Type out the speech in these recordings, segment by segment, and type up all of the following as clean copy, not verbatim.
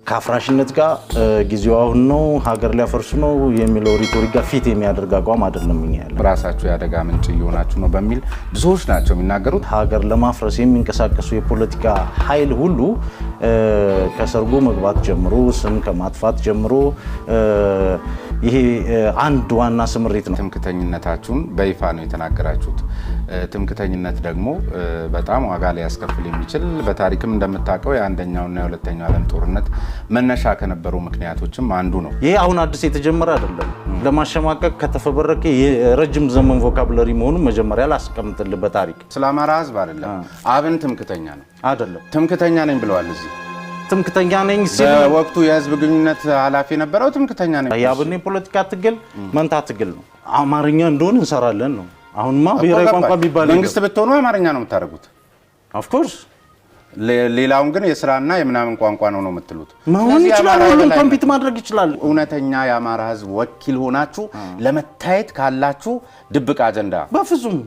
ከአፍራሽነት ጋር ጊዜው አሁን ነው ሀገር ሊያፈርሱ ነው የሚለው ሪቶሪክ ጋር ፊት የሚያደርግ አቋም አይደለም። ራሳችሁ ያደጋ ምንጭ እየሆናችሁ ነው በሚል ብዙዎች ናቸው የሚናገሩት። ሀገር ለማፍረስ የሚንቀሳቀሱ የፖለቲካ ኃይል ሁሉ ከሰርጎ መግባት ጀምሮ ስም ከማጥፋት ጀምሮ ይሄ አንድ ዋና ስምሪት ነው። ትምክተኝነታችሁን በይፋ ነው የተናገራችሁት። ትምክተኝነት ደግሞ በጣም ዋጋ ሊያስከፍል የሚችል በታሪክም እንደምታውቀው የአንደኛውና የሁለተኛው ዓለም ጦርነት መነሻ ከነበሩ ምክንያቶችም አንዱ ነው። ይሄ አሁን አዲስ የተጀመረ አይደለም። ለማሸማቀቅ ከተፈበረከ የረጅም ዘመን ቮካቡላሪ መሆኑን መጀመሪያ ላስቀምጥልህ። በታሪክ ስለ አማራ ሕዝብ አይደለም አብን ትምክተኛ ነው አይደለም ትምክተኛ ነኝ ብለዋል። እዚህ ትምክተኛ ነኝ ሲል በወቅቱ የህዝብ ግንኙነት ኃላፊ የነበረው ትምክተኛ ነኝ። የአብን ፖለቲካ ትግል መንታ ትግል ነው። አማርኛ እንደሆነ እንሰራለን ነው። አሁንማ ብሔራዊ ቋንቋ ቢባል መንግስት ብትሆኑ አማርኛ ነው የምታደርጉት። ኦፍ ኮርስ ሌላውን ግን የስራና የምናምን ቋንቋ ነው የምትሉት። መሆን ይችላል፣ ሁሉም ኮምፒት ማድረግ ይችላል። እውነተኛ የአማራ ህዝብ ወኪል ሆናችሁ ለመታየት ካላችሁ ድብቅ አጀንዳ በፍጹም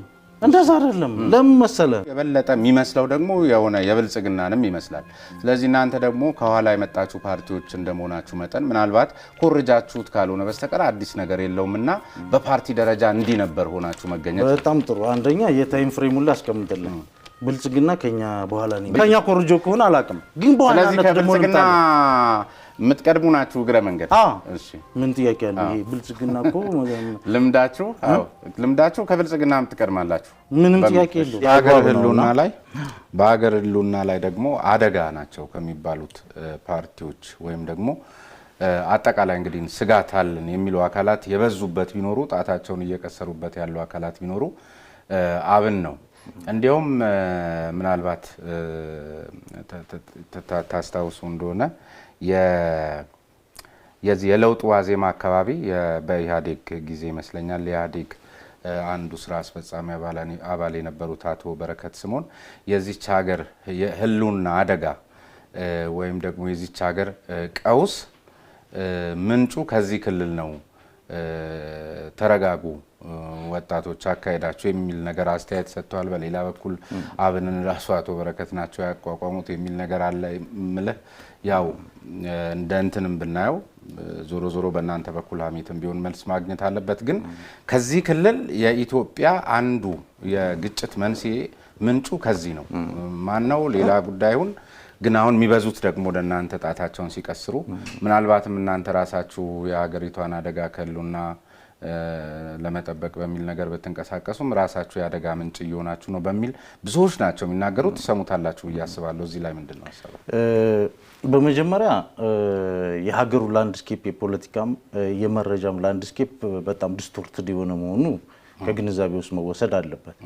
እንደዛ አይደለም። ለምን መሰለ የበለጠ የሚመስለው ደግሞ የሆነ የብልጽግናንም ይመስላል። ስለዚህ እናንተ ደግሞ ከኋላ የመጣችሁ ፓርቲዎች እንደመሆናችሁ መጠን ምናልባት ኮርጃችሁት ካልሆነ በስተቀር አዲስ ነገር የለውምና በፓርቲ ደረጃ እንዲህ ነበር ሆናችሁ መገኘት በጣም ጥሩ። አንደኛ የታይም ፍሬሙን ላስቀምጥልን። ብልጽግና ከኛ በኋላ ነው። ከኛ ኮርጆ ከሆነ አላውቅም፣ ግን በኋላ ስለዚህ ከብልጽግና የምትቀድሙ ናችሁ እግረ መንገድ። እሺ ምን ጥያቄ አለ? ይሄ ብልጽግና እኮ ልምዳችሁ ከብልጽግና የምትቀድማላችሁ፣ ምንም ጥያቄ የለውም። በሀገር ህልውና ላይ ደግሞ አደጋ ናቸው ከሚባሉት ፓርቲዎች ወይም ደግሞ አጠቃላይ እንግዲህ ስጋት አለን የሚሉ አካላት የበዙበት ቢኖሩ ጣታቸውን እየቀሰሩበት ያሉ አካላት ቢኖሩ አብን ነው። እንዲያውም ምናልባት ታስታውሱ እንደሆነ የዚህ የለውጥ ዋዜማ አካባቢ በኢህአዴግ ጊዜ ይመስለኛል የኢህአዴግ አንዱ ስራ አስፈጻሚ አባል የነበሩት አቶ በረከት ስምኦን የዚች ሀገር የህልውና አደጋ ወይም ደግሞ የዚች ሀገር ቀውስ ምንጩ ከዚህ ክልል ነው፣ ተረጋጉ ወጣቶች አካሄዳቸው የሚል ነገር አስተያየት ሰጥተዋል። በሌላ በኩል አብንን ራሱ አቶ በረከት ናቸው ያቋቋሙት የሚል ነገር አለ። ምልህ ያው እንደ እንትንም ብናየው ዞሮ ዞሮ በእናንተ በኩል ሀሜትም ቢሆን መልስ ማግኘት አለበት። ግን ከዚህ ክልል የኢትዮጵያ አንዱ የግጭት መንስኤ ምንጩ ከዚህ ነው። ማነው ሌላ ጉዳዩን ግን አሁን የሚበዙት ደግሞ ወደ እናንተ ጣታቸውን ሲቀስሩ ምናልባትም እናንተ ራሳችሁ የሀገሪቷን አደጋ ከሉና ለመጠበቅ በሚል ነገር በተንቀሳቀሱም ራሳችሁ የአደጋ ምንጭ እየሆናችሁ ነው በሚል ብዙዎች ናቸው የሚናገሩት። ተሰሙታላችሁ ብዬ አስባለሁ። እዚህ ላይ ምንድን ነው ሀሳብ? በመጀመሪያ የሀገሩ ላንድስኬፕ የፖለቲካም የመረጃም ላንድስኬፕ በጣም ዲስቶርትድ የሆነ መሆኑ ከግንዛቤ ውስጥ መወሰድ አለበት።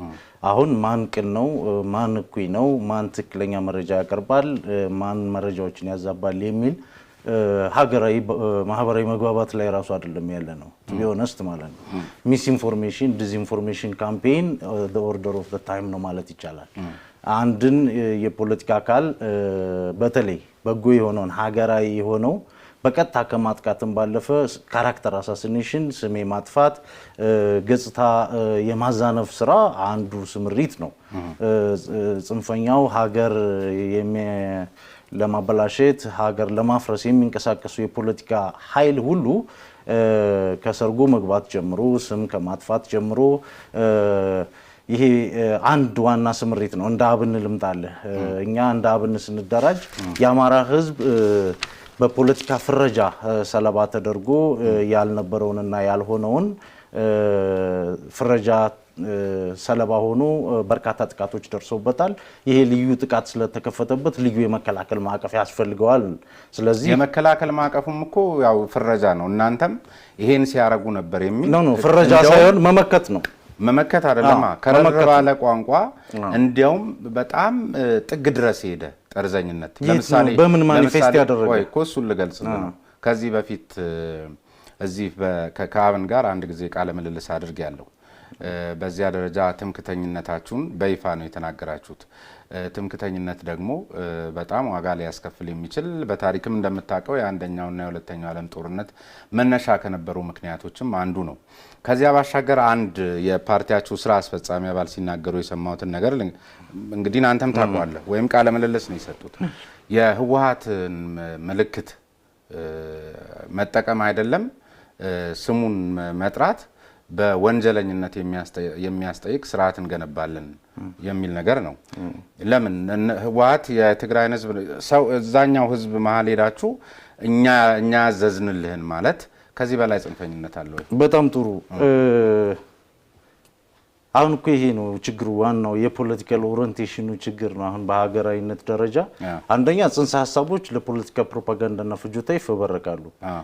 አሁን ማን ቅን ነው፣ ማን እኩይ ነው፣ ማን ትክክለኛ መረጃ ያቀርባል፣ ማን መረጃዎችን ያዛባል የሚል ሀገራዊ ማህበራዊ መግባባት ላይ ራሱ አይደለም ያለ ነው። ቱ ቢ ኦነስት ማለት ነው። ሚስ ኢንፎርሜሽን ዲስኢንፎርሜሽን ካምፔን ዘ ኦርደር ኦፍ ዘ ታይም ነው ማለት ይቻላል። አንድን የፖለቲካ አካል በተለይ በጎ የሆነውን ሀገራዊ የሆነው በቀጥታ ከማጥቃትም ባለፈ ካራክተር አሳሲኔሽን ስሜ ማጥፋት ገጽታ የማዛነፍ ስራ አንዱ ስምሪት ነው። ጽንፈኛው ሀገር ለማበላሸት ሀገር ለማፍረስ የሚንቀሳቀሱ የፖለቲካ ኃይል ሁሉ ከሰርጎ መግባት ጀምሮ ስም ከማጥፋት ጀምሮ ይሄ አንድ ዋና ስምሪት ነው። እንደ አብን ልምጣለህ። እኛ እንደ አብን ስንደራጅ የአማራ ህዝብ በፖለቲካ ፍረጃ ሰለባ ተደርጎ ያልነበረውንና ያልሆነውን ፍረጃ ሰለባ ሆኖ በርካታ ጥቃቶች ደርሶበታል። ይሄ ልዩ ጥቃት ስለተከፈተበት ልዩ የመከላከል ማዕቀፍ ያስፈልገዋል። ስለዚህ የመከላከል ማዕቀፉም እኮ ያው ፍረጃ ነው። እናንተም ይሄን ሲያረጉ ነበር የሚል ነው። ፍረጃ ሳይሆን መመከት ነው። መመከት አይደለም። ከረር ባለ ቋንቋ እንዲያውም በጣም ጥግ ድረስ ሄደ ጠርዘኝነት። ለምሳሌ በምን ማኒፌስት ያደረገ ወይ ኮሱን ልገልጽ ነው። ከዚህ በፊት እዚህ ከአብን ጋር አንድ ጊዜ ቃለ ምልልስ አድርጌ ያለው በዚያ ደረጃ ትምክተኝነታችሁን በይፋ ነው የተናገራችሁት። ትምክተኝነት ደግሞ በጣም ዋጋ ሊያስከፍል የሚችል በታሪክም እንደምታውቀው የአንደኛውና የሁለተኛው ዓለም ጦርነት መነሻ ከነበሩ ምክንያቶችም አንዱ ነው። ከዚያ ባሻገር አንድ የፓርቲያችሁ ስራ አስፈጻሚ አባል ሲናገሩ የሰማሁትን ነገር እንግዲህ አንተም ታውቀዋለህ ወይም ቃለ ምልልስ ነው የሰጡት። የህወሓትን ምልክት መጠቀም አይደለም ስሙን መጥራት በወንጀለኝነት የሚያስጠይቅ ስርዓት እንገነባለን የሚል ነገር ነው። ለምን ህወሓት የትግራይ ህዝብ ሰው እዛኛው ህዝብ መሀል ሄዳችሁ እኛ ያዘዝንልህን ማለት ከዚህ በላይ ጽንፈኝነት አለ ወይ? በጣም ጥሩ። አሁን እኮ ይሄ ነው ችግሩ፣ ዋናው የፖለቲካል ኦሪየንቴሽኑ ችግር ነው። አሁን በሀገራዊነት ደረጃ አንደኛ ጽንሰ ሀሳቦች ለፖለቲካ ፕሮፓጋንዳና ፍጆታ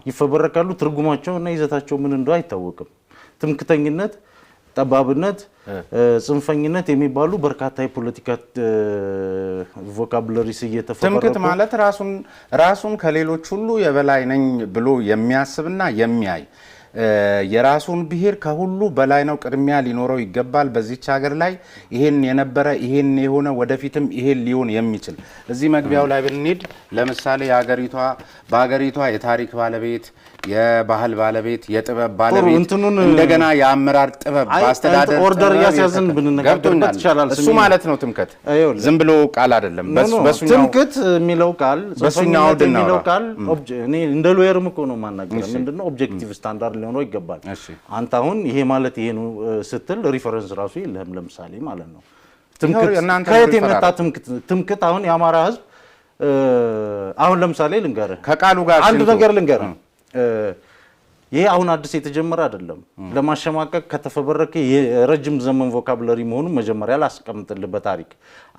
ይፈበረካሉ። ትርጉማቸውና ይዘታቸው ምን እንደሆነ አይታወቅም። ትምክተኝነት፣ ጠባብነት፣ ጽንፈኝነት የሚባሉ በርካታ የፖለቲካ ቮካቡላሪስ እየተፈበረኩ ትምክት ማለት ራሱን ከሌሎች ሁሉ የበላይ ነኝ ብሎ የሚያስብና የሚያይ የራሱን ብሔር ከሁሉ በላይ ነው፣ ቅድሚያ ሊኖረው ይገባል፣ በዚህች ሀገር ላይ ይሄን የነበረ ይሄን የሆነ ወደፊትም ይሄን ሊሆን የሚችል እዚህ መግቢያው ላይ ብንሄድ ለምሳሌ በሀገሪቷ የታሪክ ባለቤት፣ የባህል ባለቤት፣ የጥበብ ባለቤት እንደገና የአመራር ጥበብ በአስተዳደር ኦርደር ያስያዝን ብንነጋገርበት ይችላል። እሱ ማለት ነው ትምክት። ዝም ብሎ ቃል አይደለም። በሱኛው ትምክት የሚለው ቃል በሱኛው የሚለው ቃል እኔ እንደ ሎየርም እኮ ነው ማናገር ምንድነው ኦብጀክቲቭ ስታንዳርድ ሊሆነው ይገባል። አንተ አሁን ይሄ ማለት ይሄ ነው ስትል ሪፈረንስ ራሱ የለህም። ለምሳሌ ማለት ነው ትምክት ከየት የመጣ ትምክት አሁን የአማራ ህዝብ አሁን ለምሳሌ ልንገርህ ከቃሉ ጋር አንድ ነገር ልንገርህ ይሄ አሁን አዲስ የተጀመረ አይደለም። ለማሸማቀቅ ከተፈበረከ የረጅም ዘመን ቮካቡላሪ መሆኑን መጀመሪያ ላስቀምጥልህ። በታሪክ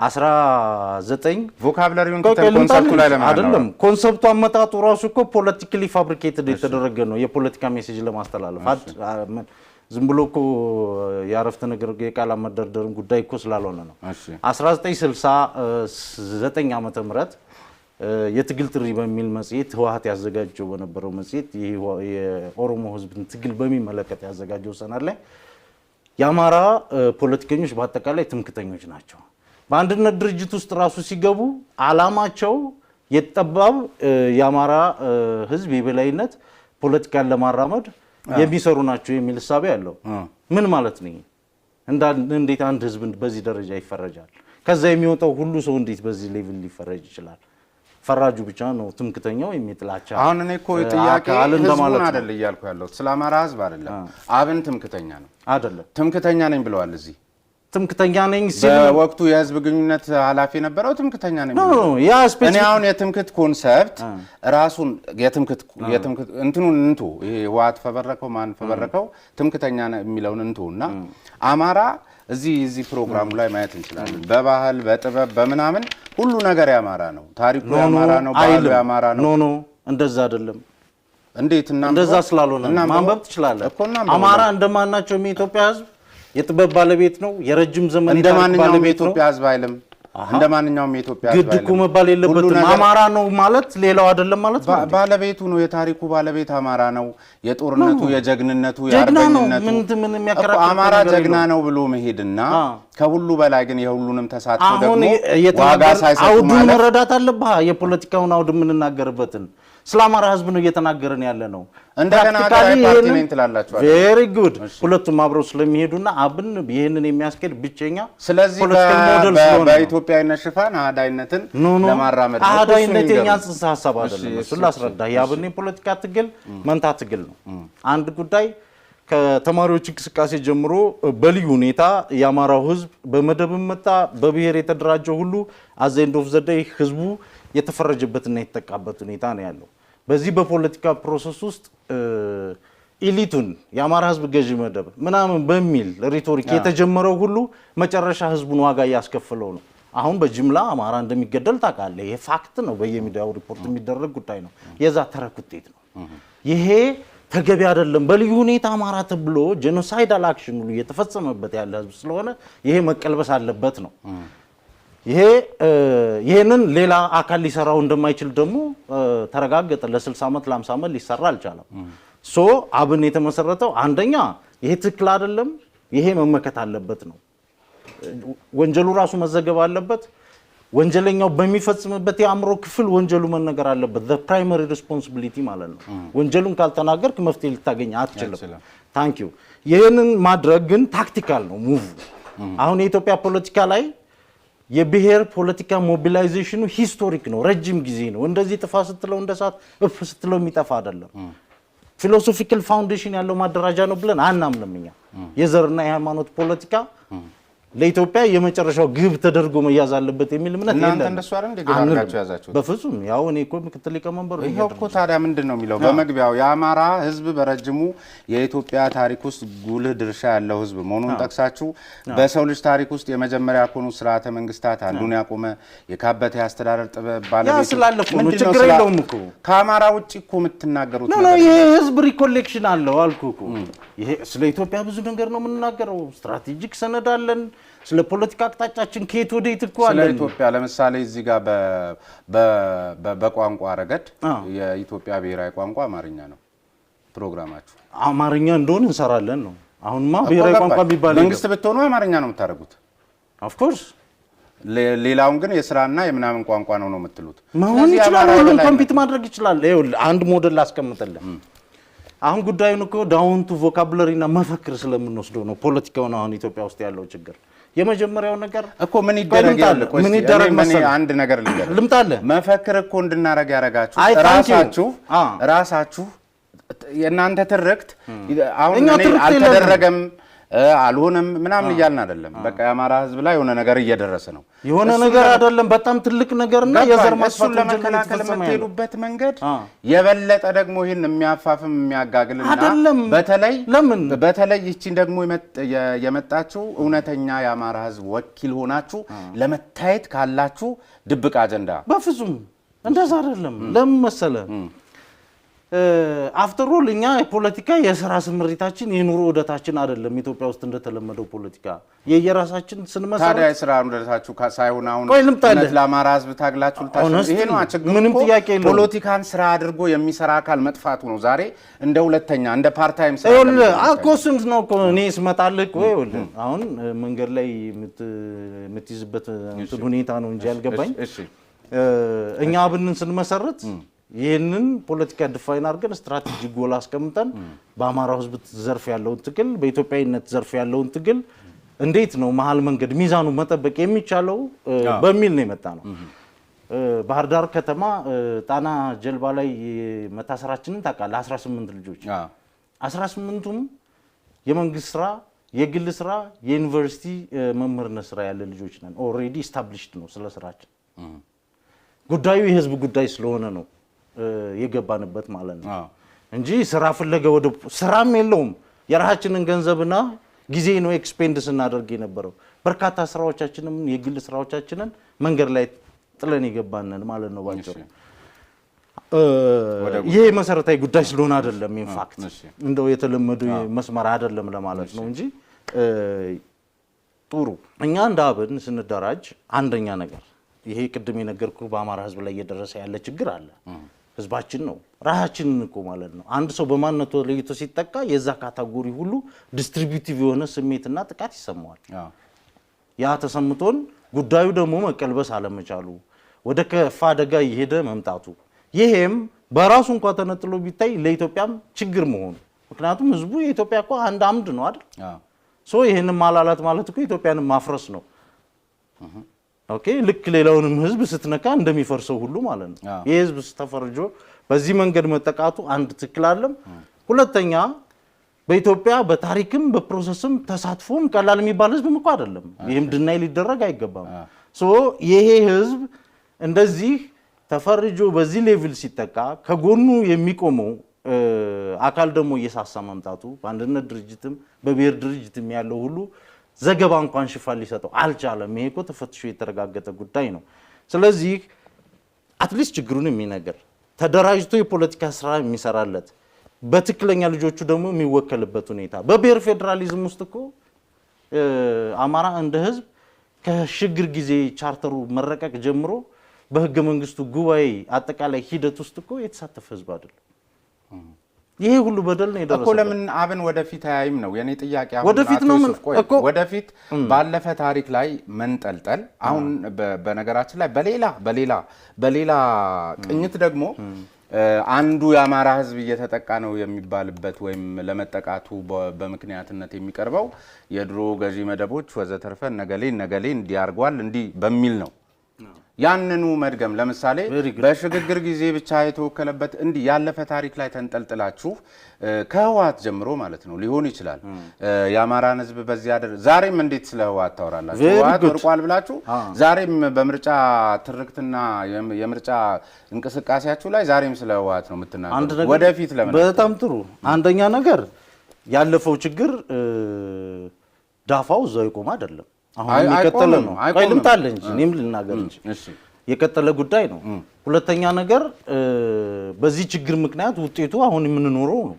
19 ቮካቡላሪውን ኮንሰፕቱ ላይ አይደለም። ኮንሰፕቱ አመጣጡ ራሱ እኮ ፖለቲካሊ ፋብሪኬትድ የተደረገ ነው፣ የፖለቲካ ሜሴጅ ለማስተላለፍ ዝም ብሎ እኮ ያረፍተ ነገር የቃል መደርደርን ጉዳይ እኮ ስላልሆነ ነው። 1969 ዓመተ ምህረት የትግል ጥሪ በሚል መጽሔት ህወሓት ያዘጋጀው በነበረው መጽሔት የኦሮሞ ህዝብን ትግል በሚመለከት ያዘጋጀው ሰነድ ላይ የአማራ ፖለቲከኞች በአጠቃላይ ትምክተኞች ናቸው፣ በአንድነት ድርጅት ውስጥ ራሱ ሲገቡ አላማቸው የጠባብ የአማራ ህዝብ የበላይነት ፖለቲካን ለማራመድ የሚሰሩ ናቸው የሚል ሐሳብ ያለው ምን ማለት ነው? እንዴት አንድ ህዝብ በዚህ ደረጃ ይፈረጃል? ከዛ የሚወጣው ሁሉ ሰው እንዴት በዚህ ሌቭል ሊፈረጅ ይችላል? ፈራጁ ብቻ ነው ትምክተኛው የሚጥላቻ። አሁን እኔ እኮ ጥያቄ ህዝቡን አይደል እያልኩ ያለው ስለ አማራ ህዝብ አይደለም። አብን ትምክተኛ ነው አይደለም? ትምክተኛ ነኝ ብለዋል። እዚህ ትምክተኛ ነኝ ሲል በወቅቱ የህዝብ ግንኙነት ኃላፊ የነበረው ትምክተኛ ነኝ ነው። ያ ስፔሲፊክ እኔ አሁን የትምክት ኮንሰፕት ራሱን የትምክት እንትኑን ይሄ ህወሓት ፈበረከው ማን ፈበረከው ትምክተኛ የሚለውን እንቱና አማራ እዚህ ፕሮግራሙ ላይ ማየት እንችላለን። በባህል በጥበብ በምናምን ሁሉ ነገር ያማራ ነው፣ ታሪኩ ያማራ ነው፣ ባህሉ ያማራ ነው። ኖ እንደዛ አይደለም። እንዴት እና እንደዛ ስላልሆነ ማንበብ ትችላለህ። አማራ እንደማናቸው የኢትዮጵያ ህዝብ የጥበብ ባለቤት ነው፣ የረጅም ዘመን እንደማንኛውም የኢትዮጵያ ህዝብ አይልም። እንደማንኛውም የኢትዮጵያ ህዝብ ግድ እኮ መባል የለበትም። አማራ ነው ማለት ሌላው አይደለም ማለት ነው። ባለቤቱ ነው፣ የታሪኩ ባለቤት አማራ ነው። የጦርነቱ የጀግንነቱ የአርበኝነቱ አማራ ጀግና ነው ብሎ መሄድና ከሁሉ በላይ ግን የሁሉንም ተሳትፎ ደግሞ ዋጋ ሳይሰጡ አውዱን መረዳት አለብህ። የፖለቲካውን አውድ የምንናገርበትን ስለ አማራ ህዝብ ነው እየተናገረን ያለ ነው። እንደገና ፓርቲ ነኝ ትላላችሁ። ቬሪ ጉድ። ሁለቱም አብረው ስለሚሄዱና አብን ይሄንን የሚያስኬድ ብቸኛ ስለዚህ በኢትዮጵያዊነት ሽፋን አህዳይነትን ለማራመድ ነው። አህዳይነት የኛ ጽንሰ ሐሳብ አይደለም። እሱን ላስረዳ። የአብን የፖለቲካ ትግል መንታ ትግል ነው። አንድ ጉዳይ ከተማሪዎች እንቅስቃሴ ጀምሮ በልዩ ሁኔታ የአማራው ህዝብ በመደብም መጣ በብሔር የተደራጀው ሁሉ አት ዘ ኤንድ ኦፍ ዘ ዴይ ህዝቡ የተፈረጀበትና የተጠቃበት ሁኔታ ነው ያለው። በዚህ በፖለቲካ ፕሮሰስ ውስጥ ኢሊቱን የአማራ ህዝብ ገዢ መደብ ምናምን በሚል ሪቶሪክ የተጀመረው ሁሉ መጨረሻ ህዝቡን ዋጋ እያስከፈለው ነው። አሁን በጅምላ አማራ እንደሚገደል ታውቃለህ። ይሄ ፋክት ነው፣ በየሚዲያው ሪፖርት የሚደረግ ጉዳይ ነው። የዛ ተረክ ውጤት ነው። ይሄ ተገቢ አይደለም። በልዩ ሁኔታ አማራ ተብሎ ጄኖሳይዳል አክሽን ሁሉ እየተፈጸመበት ያለ ህዝብ ስለሆነ ይሄ መቀልበስ አለበት ነው። ይሄንን ሌላ አካል ሊሰራው እንደማይችል ደግሞ ተረጋገጠ። ለ60 ዓመት ለ50 ዓመት ሊሰራ አልቻለም። አብን የተመሰረተው አንደኛ ይሄ ትክክል አይደለም፣ ይሄ መመከት አለበት ነው። ወንጀሉ ራሱ መዘገብ አለበት። ወንጀለኛው በሚፈጽምበት የአእምሮ ክፍል ወንጀሉ መነገር አለበት። the primary responsibility ማለት ነው። ወንጀሉን ካልተናገርክ መፍትሄ ልታገኝ አትችልም። ታንክ ዩ። ይሄንን ማድረግ ግን ታክቲካል ነው ሙቭ። አሁን የኢትዮጵያ ፖለቲካ ላይ የብሔር ፖለቲካ ሞቢላይዜሽኑ ሂስቶሪክ ነው፣ ረጅም ጊዜ ነው። እንደዚህ ጥፋ ስትለው እንደሳት እፍ ስትለው የሚጠፋ አይደለም። ፊሎሶፊካል ፋውንዴሽን ያለው ማደራጃ ነው ብለን አናምንም እኛ። የዘርና የሃይማኖት ፖለቲካ ለኢትዮጵያ የመጨረሻው ግብ ተደርጎ መያዝ አለበት የሚል እምነት የለም። እናንተ እንደሱ አይደል እንዲጋራችሁ ያዛችሁት? በፍጹም ያው እኔ እኮ ምክትል ሊቀመንበሩ ይሄው እኮ ታዲያ ምንድነው የሚለው በመግቢያው የአማራ ህዝብ በረጅሙ የኢትዮጵያ ታሪክ ውስጥ ጉልህ ድርሻ ያለው ህዝብ መሆኑን ጠቅሳችሁ በሰው ልጅ ታሪክ ውስጥ የመጀመሪያ ኮኑ ስርዓተ መንግስታት አንዱን ያቆመ የካበተ ያስተዳደር ጥበብ ባለቤት ስላለፈው ነው። ችግር የለውም እኮ ከአማራ ውጪ እኮ የምትናገሩት ነው። ይሄ ህዝብ ሪኮሌክሽን አለው አልኩ እኮ። ይሄ ስለ ኢትዮጵያ ብዙ ነገር ነው የምንናገረው። ስትራቴጂክ ሰነድ አለን። ስለ ፖለቲካ አቅጣጫችን ከየት ወዴት እኮ አለን። ስለ ኢትዮጵያ ለምሳሌ እዚህ ጋር በቋንቋ ረገድ የኢትዮጵያ ብሔራዊ ቋንቋ አማርኛ ነው። ፕሮግራማችሁ አማርኛ እንደሆነ እንሰራለን ነው። አሁንማ ብሔራዊ ቋንቋ ቢባል መንግስት ብትሆኑ አማርኛ ነው የምታደርጉት። ኦፍ ኮርስ ሌላውን ግን የስራና የምናምን ቋንቋ ነው የምትሉት። መሆን ይችላል። ሁሉም ኮምፒት ማድረግ ይችላል። ይኸውልህ አንድ ሞዴል አስቀምጥልህ። አሁን ጉዳዩን እኮ ዳውን ቱ ቮካቡላሪና መፈክር ስለምንወስደው ነው ፖለቲካውን አሁን ኢትዮጵያ ውስጥ ያለው ችግር። የመጀመሪያው ነገር እኮ ምን ይደረግ መሰለህ፣ አንድ ነገር ልምጣለህ። መፈክር እኮ እንድናረግ ያረጋችሁ ራሳችሁ የእናንተ ትርክት አሁን እኔ አልተደረገም አልሆነም ምናምን እያልን አይደለም። በቃ የአማራ ህዝብ ላይ የሆነ ነገር እየደረሰ ነው። የሆነ ነገር አይደለም፣ በጣም ትልቅ ነገርና የዘር ማጥፋት ለመከላከል የምትሄዱበት መንገድ የበለጠ ደግሞ ይህን የሚያፋፍም የሚያጋግልና በተለይ ይህቺን ደግሞ የመጣችው እውነተኛ የአማራ ህዝብ ወኪል ሆናችሁ ለመታየት ካላችሁ ድብቅ አጀንዳ በፍጹም እንደዛ አይደለም። ለምን መሰለህ አፍተር ኦል እኛ የፖለቲካ የሥራ ስምሪታችን የኑሮ ወደታችን አይደለም። ኢትዮጵያ ውስጥ እንደተለመደው ፖለቲካ የየራሳችን ስንመሰረት ታዲያ የሥራ ወደታችሁ ሳይሆን አሁን ለአማራ ህዝብ ታግላችሁ ይሄ ነው ችግሩ። ምንም ጥያቄ የለውም። ፖለቲካን ስራ አድርጎ የሚሰራ አካል መጥፋቱ ነው ዛሬ እንደ ሁለተኛ እንደ ፓርት ታይም ስራ አኮስንት ነው እኮ እኔ ስመጣልህ እኮ ይኸውልህ አሁን መንገድ ላይ የምትይዝበት ሁኔታ ነው እንጂ ያልገባኝ እኛ አብንን ስንመሰረት ይህንን ፖለቲካ ዲፋይን አድርገን ስትራቴጂ ጎል አስቀምጠን በአማራው ህዝብ ዘርፍ ያለውን ትግል በኢትዮጵያዊነት ዘርፍ ያለውን ትግል እንዴት ነው መሀል መንገድ ሚዛኑ መጠበቅ የሚቻለው በሚል ነው የመጣ ነው። ባህር ዳር ከተማ ጣና ጀልባ ላይ መታሰራችንን ታውቃለህ። 18 ልጆች 18ቱም የመንግስት ስራ፣ የግል ስራ፣ የዩኒቨርሲቲ መምህርነት ስራ ያለ ልጆች ነን። ኦልሬዲ ስታብሊሽድ ነው ስለ ስራችን። ጉዳዩ የህዝብ ጉዳይ ስለሆነ ነው የገባንበት ማለት ነው እንጂ ስራ ፍለገ ወደ ስራም የለውም። የራሳችንን ገንዘብና ጊዜ ነው ኤክስፔንድ ስናደርግ የነበረው። በርካታ ስራዎቻችንን የግል ስራዎቻችንን መንገድ ላይ ጥለን የገባንን ማለት ነው ባጭሩ። ይሄ መሰረታዊ ጉዳይ ስለሆነ አይደለም። ኢንፋክት እንደው የተለመዱ መስመር አይደለም ለማለት ነው እንጂ ጥሩ እኛ እንደ አብን ስንደራጅ አንደኛ ነገር ይሄ ቅድም የነገርኩህ በአማራ ህዝብ ላይ እየደረሰ ያለ ችግር አለ። ህዝባችን ነው ራሳችንን እኮ ማለት ነው። አንድ ሰው በማንነቱ ለይቶ ሲጠቃ የዛ ካታጎሪ ሁሉ ዲስትሪቢዩቲቭ የሆነ ስሜትና ጥቃት ይሰማዋል። ያ ተሰምቶን ጉዳዩ ደግሞ መቀልበስ አለመቻሉ ወደ ከፋ አደጋ እየሄደ መምጣቱ ይሄም በራሱ እንኳን ተነጥሎ ቢታይ ለኢትዮጵያም ችግር መሆኑ ምክንያቱም ህዝቡ የኢትዮጵያ እኮ አንድ አምድ ነው አይደል? ሶ ይሄንን ማላላት ማለት እኮ ኢትዮጵያንም ማፍረስ ነው። ኦኬ ልክ ሌላውንም ህዝብ ስትነካ እንደሚፈርሰው ሁሉ ማለት ነው። የህዝብ ተፈርጆ በዚህ መንገድ መጠቃቱ አንድ ትክክል አይደለም። ሁለተኛ በኢትዮጵያ በታሪክም በፕሮሰስም ተሳትፎም ቀላል የሚባል ህዝብም እኮ አይደለም። ይሄም ድናይ ሊደረግ አይገባም። ሶ ይሄ ህዝብ እንደዚህ ተፈርጆ በዚህ ሌቭል ሲጠቃ ከጎኑ የሚቆመው አካል ደግሞ እየሳሳ መምጣቱ በአንድነት ድርጅትም በብሔር ድርጅትም ያለው ሁሉ ዘገባ እንኳን ሽፋን ሊሰጠው አልቻለም። ይሄ እኮ ተፈትሾ የተረጋገጠ ጉዳይ ነው። ስለዚህ አትሊስት ችግሩን የሚነገር ተደራጅቶ የፖለቲካ ስራ የሚሰራለት በትክክለኛ ልጆቹ ደግሞ የሚወከልበት ሁኔታ በብሔር ፌዴራሊዝም ውስጥ እኮ አማራ እንደ ህዝብ ከሽግግር ጊዜ ቻርተሩ መረቀቅ ጀምሮ በህገ መንግስቱ ጉባኤ አጠቃላይ ሂደት ውስጥ እኮ የተሳተፈ ህዝብ አይደለም። ይሄ ሁሉ በደል ነው የደረሰው እኮ። ለምን አብን ወደፊት አያይም ነው የኔ ጥያቄ። አሁን ወደፊት ነው እኮ ወደፊት ባለፈ ታሪክ ላይ መንጠልጠል። አሁን በነገራችን ላይ በሌላ ቅኝት ደግሞ አንዱ የአማራ ህዝብ እየተጠቃ ነው የሚባልበት ወይም ለመጠቃቱ በምክንያትነት የሚቀርበው የድሮ ገዢ መደቦች ወዘተርፈ ነገሌ እንዲያርጓል እንዲ በሚል ነው ያንኑ መድገም ለምሳሌ በሽግግር ጊዜ ብቻ የተወከለበት እንዲ ያለፈ ታሪክ ላይ ተንጠልጥላችሁ ከህዋት ጀምሮ ማለት ነው ሊሆን ይችላል የአማራን ህዝብ በዚያ ዛሬም እንዴት ስለ ህዋት ታወራላችሁ ህዋት ወርቋል ብላችሁ ዛሬም በምርጫ ትርክትና የምርጫ እንቅስቃሴያችሁ ላይ ዛሬም ስለ ህዋት ነው የምትናገሩት ወደፊት ለምን በጣም ጥሩ አንደኛ ነገር ያለፈው ችግር ዳፋው ዘው ይቆም አይደለም አሁን የቀጠለ ነው አይቆምታል እንጂ እኔም ልናገር እንጂ የቀጠለ ጉዳይ ነው ሁለተኛ ነገር በዚህ ችግር ምክንያት ውጤቱ አሁን የምንኖረው ነው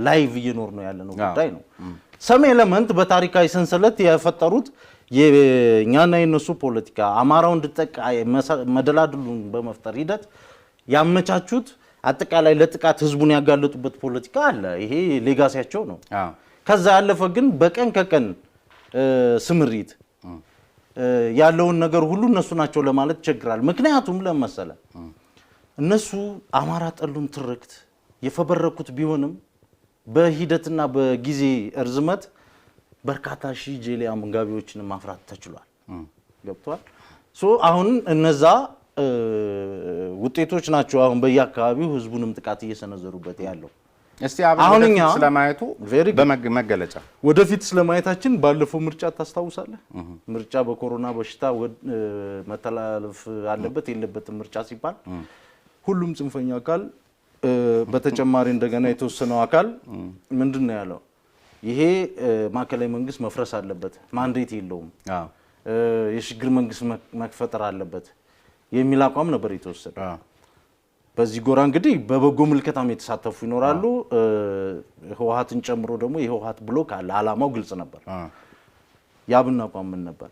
ላይቭ እየኖር ነው ያለነው ጉዳይ ነው ሰም ኤሌመንት በታሪካዊ ሰንሰለት የፈጠሩት የኛና የነሱ ፖለቲካ አማራው እንድጠቃ መደላድሉን በመፍጠር ሂደት ያመቻቹት አጠቃላይ ለጥቃት ህዝቡን ያጋለጡበት ፖለቲካ አለ ይሄ ሌጋሲያቸው ነው ከዛ ያለፈ ግን በቀን ከቀን ስምሪት ያለውን ነገር ሁሉ እነሱ ናቸው ለማለት ይቸግራል ምክንያቱም ለመሰለ እነሱ አማራ ጠሉን ትርክት የፈበረኩት ቢሆንም በሂደትና በጊዜ እርዝመት በርካታ ሺህ ጄሊያ መንጋቢዎችን ማፍራት ተችሏል ገብቷል አሁን እነዛ ውጤቶች ናቸው አሁን በየአካባቢው ህዝቡንም ጥቃት እየሰነዘሩበት ያለው እስቲ አሁንኛ ስለማየቱ በመገለጫ ወደፊት ስለማየታችን ባለፈው ምርጫ ታስታውሳለህ ምርጫ በኮሮና በሽታ መተላለፍ አለበት የለበትም ምርጫ ሲባል ሁሉም ጽንፈኛ አካል በተጨማሪ እንደገና የተወሰነው አካል ምንድነው ያለው ይሄ ማከላይ መንግስት መፍረስ አለበት ማንዴት የለውም የሽግግር መንግስት መፈጠር አለበት የሚል አቋም ነበር የተወሰደው በዚህ ጎራ እንግዲህ በበጎ ምልከታም የተሳተፉ ይኖራሉ ህወሓትን ጨምሮ ደግሞ የህወሓት ብሎክ አለ አላማው ግልጽ ነበር ያብና አቋም ምን ነበር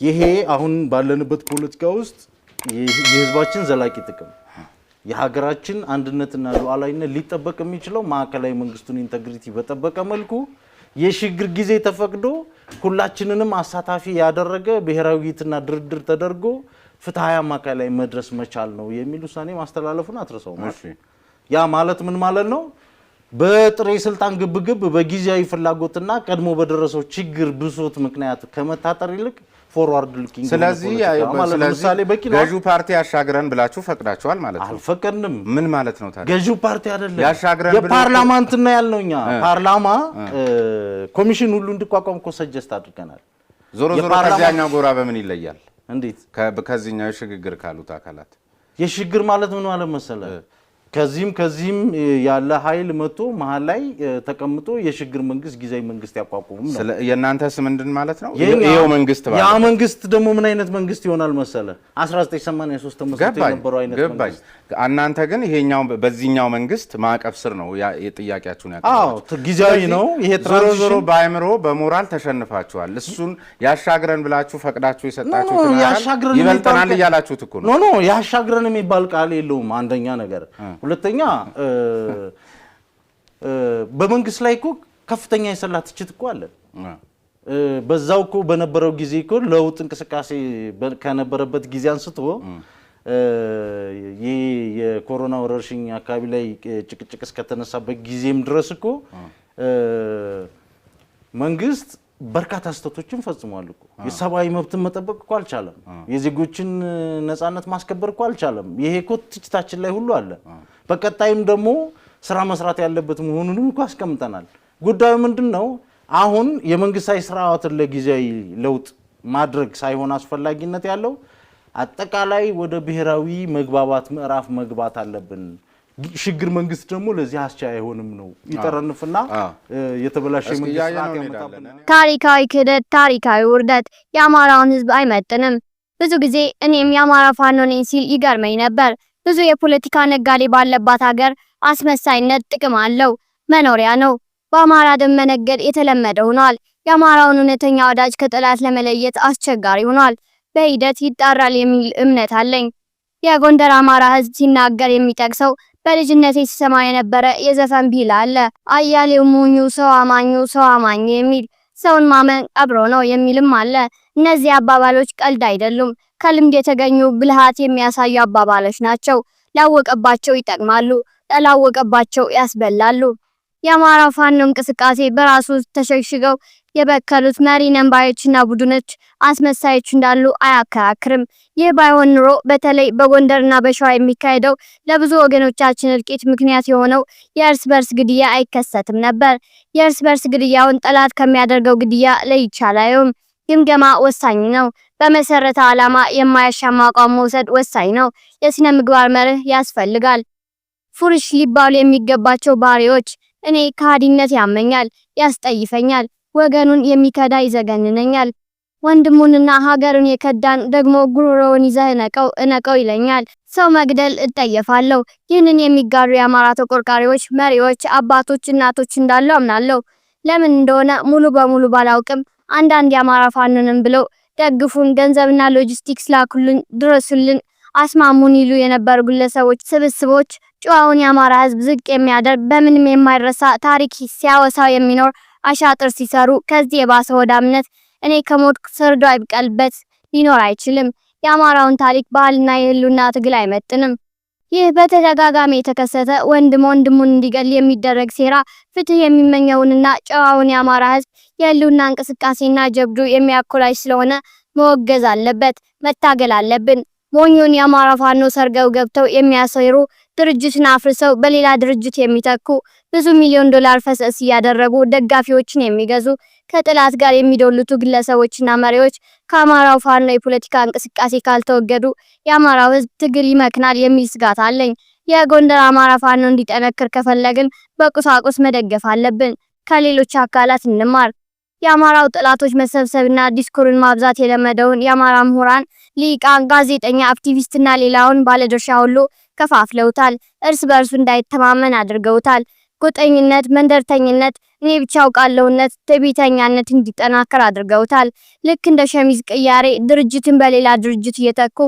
ይሄ አሁን ባለንበት ፖለቲካ ውስጥ የህዝባችን ዘላቂ ጥቅም የሀገራችን አንድነትና ሉዓላዊነት ሊጠበቅ የሚችለው ማዕከላዊ መንግስቱን ኢንተግሪቲ በጠበቀ መልኩ የሽግግር ጊዜ ተፈቅዶ ሁላችንንም አሳታፊ ያደረገ ብሔራዊ ውይይትና ድርድር ተደርጎ ፍትሃዊ ማዕከላዊ መድረስ መቻል ነው የሚል ውሳኔ ማስተላለፉን አትርሰው እሺ ያ ማለት ምን ማለት ነው በጥሬ ስልጣን ግብግብ በጊዜያዊ ፍላጎትና ቀድሞ በደረሰው ችግር ብሶት ምክንያት ከመታጠር ይልቅ ፎርዋርድ ሉኪንግ ስለዚህ ገዢው ፓርቲ ያሻግረን ብላችሁ ፈቅዳችኋል ማለት ነው አልፈቀድንም ምን ማለት ነው ታዲያ ገዢው ፓርቲ አይደለም ያሻግረን የፓርላማ እንትና ያልነውኛ ፓርላማ ኮሚሽን ሁሉ እንዲቋቋም እኮ ሰጀስት አድርገናል ዞሮ ከዚያኛው ጎራ በምን ይለያል እንዴት ከዚህኛው ሽግግር ካሉት አካላት የሽግግር ማለት ምን ማለት መሰለ ከዚህም ያለ ኃይል መጥቶ መሃል ላይ ተቀምጦ የሽግግር መንግስት ጊዜያዊ መንግስት ያቋቁሙ ነው የናንተስ ምንድን ማለት ነው ይሄው መንግስት ማለት ያ መንግስት ደግሞ ምን አይነት መንግስት ይሆናል መሰለ 1983 ተመስርቶ የነበረው አይነት መንግስት እናንተ ግን ይሄኛው በዚህኛው መንግስት ማዕቀፍ ስር ነው የጥያቄያችሁን ያቀርባችሁ ጊዜያዊ ነው ይሄ ትራንዚሽን ዞሮ ባይምሮ በሞራል ተሸንፋችኋል እሱን ያሻግረን ብላችሁ ፈቅዳችሁ የሰጣችሁት ይበልጠናል እያላችሁት እኮ ነው ኖ ያሻግረን የሚባል ቃል የለውም አንደኛ ነገር ሁለተኛ በመንግስት ላይ እኮ ከፍተኛ የሰላ ትችት እኮ አለ በዛው እኮ በነበረው ጊዜ እኮ ለውጥ እንቅስቃሴ ከነበረበት ጊዜ አንስቶ የኮሮና ወረርሽኝ አካባቢ ላይ ጭቅጭቅ እስከተነሳበት ጊዜም ድረስ እኮ መንግስት በርካታ ስህተቶችን ፈጽሟል እኮ የሰብአዊ መብትን መጠበቅ እኮ አልቻለም የዜጎችን ነፃነት ማስከበር እኮ አልቻለም ይሄ እኮ ትችታችን ላይ ሁሉ አለ በቀጣይም ደግሞ ስራ መስራት ያለበት መሆኑንም እኮ አስቀምጠናል ጉዳዩ ምንድነው አሁን የመንግስታዊ ስርዓትን ለጊዜያዊ ለውጥ ማድረግ ሳይሆን አስፈላጊነት ያለው አጠቃላይ ወደ ብሔራዊ መግባባት ምዕራፍ መግባት አለብን ሽግግር መንግስት ደግሞ ለዚህ አስቻይ አይሆንም ነው ይተረንፍና የተበላሸ መንግስት ያመጣብን ታሪካዊ ክህደት ታሪካዊ ውርደት የአማራውን ህዝብ አይመጥንም ብዙ ጊዜ እኔም የአማራ ፋኖ ነኝ ሲል ይገርመኝ ነበር ብዙ የፖለቲካ ነጋዴ ባለባት ሀገር አስመሳይነት ጥቅም አለው መኖሪያ ነው በአማራ ደም መነገድ የተለመደ ሆኗል የአማራውን እውነተኛ ወዳጅ ከጠላት ለመለየት አስቸጋሪ ሆኗል በሂደት ይጣራል የሚል እምነት አለኝ የጎንደር አማራ ህዝብ ሲናገር የሚጠቅሰው በልጅነቴ ሲሰማ የነበረ የዘፈን ቢላ አለ አያሌው ሙኙ ሰው አማኙ የሚል ሰውን ማመን ቀብሮ ነው የሚልም አለ እነዚህ አባባሎች ቀልድ አይደሉም ከልምድ የተገኙ ብልሃት የሚያሳዩ አባባሎች ናቸው ላወቀባቸው ይጠቅማሉ፣ ላላወቀባቸው ያስበላሉ። የአማራ ፋኖ እንቅስቃሴ በራሱ ተሸሽገው የበከሉት መሪ ነን ባዮችና ቡድኖች አስመሳዮች እንዳሉ አያከራክርም። ይህ ባይሆን ኑሮ በተለይ በጎንደርና በሸዋ የሚካሄደው ለብዙ ወገኖቻችን እልቂት ምክንያት የሆነው የእርስ በርስ ግድያ አይከሰትም ነበር። የእርስ በርስ ግድያውን ጠላት ከሚያደርገው ግድያ ለይቻላዩም ግምገማ ወሳኝ ነው። በመሰረተ ዓላማ የማያሻማ አቋም መውሰድ ወሳኝ ነው። የስነ ምግባር መርህ ያስፈልጋል። ፉርሽ ሊባሉ የሚገባቸው ባህሪዎች እኔ ከሃዲነት ያመኛል፣ ያስጠይፈኛል፣ ወገኑን የሚከዳ ይዘገንነኛል፣ ወንድሙንና ሀገሩን የከዳን ደግሞ ጉሮሮውን ይዘህ እነቀው ይለኛል፣ ሰው መግደል እጠየፋለሁ። ይህንን የሚጋሩ የአማራ ተቆርቋሪዎች፣ መሪዎች፣ አባቶች፣ እናቶች እንዳሉ አምናለሁ። ለምን እንደሆነ ሙሉ በሙሉ ባላውቅም አንዳንድ የአማራ ፋኖንን ብለው ደግፉን፣ ገንዘብና ሎጂስቲክስ ላኩልን፣ ድረሱልን፣ አስማሙን ይሉ የነበሩ ግለሰቦች ስብስቦች ጨዋውን የአማራ ሕዝብ ዝቅ የሚያደርግ በምንም የማይረሳ ታሪክ ሲያወሳው የሚኖር አሻጥር ሲሰሩ ከዚህ የባሰ ወዳምነት እኔ ከሞት ሰርዶ አይብቀልበት ሊኖር አይችልም። የአማራውን ታሪክ ባህልና የህልውና ትግል አይመጥንም። ይህ በተደጋጋሚ የተከሰተ ወንድም ወንድሙን እንዲገል የሚደረግ ሴራ ፍትህ የሚመኘውንና ጨዋውን የአማራ ሕዝብ የህልውና እንቅስቃሴና ጀብዱ የሚያኮላሽ ስለሆነ መወገዝ አለበት፣ መታገል አለብን። ሞኙን የአማራ ፋኖ ሰርገው ገብተው የሚያሰሩ ድርጅትን አፍርሰው በሌላ ድርጅት የሚተኩ ብዙ ሚሊዮን ዶላር ፈሰስ እያደረጉ ደጋፊዎችን የሚገዙ ከጥላት ጋር የሚዶልቱ ግለሰቦችና መሪዎች ከአማራው ፋኖ የፖለቲካ እንቅስቃሴ ካልተወገዱ የአማራው ህዝብ ትግል ይመክናል የሚል ስጋት አለኝ። የጎንደር አማራ ፋኖ እንዲጠነክር ከፈለግን በቁሳቁስ መደገፍ አለብን። ከሌሎች አካላት እንማር። የአማራው ጥላቶች መሰብሰብና ዲስኩርን ማብዛት የለመደውን የአማራ ምሁራን፣ ሊቃን፣ ጋዜጠኛ፣ አክቲቪስትና ሌላውን ባለድርሻ ሁሉ ከፋፍለውታል። እርስ በርሱ እንዳይተማመን አድርገውታል። ጎጠኝነት፣ መንደርተኝነት፣ እኔ ብቻ አውቃለሁነት፣ ትዕቢተኛነት እንዲጠናከር አድርገውታል። ልክ እንደ ሸሚዝ ቅያሬ ድርጅትን በሌላ ድርጅት እየተኩ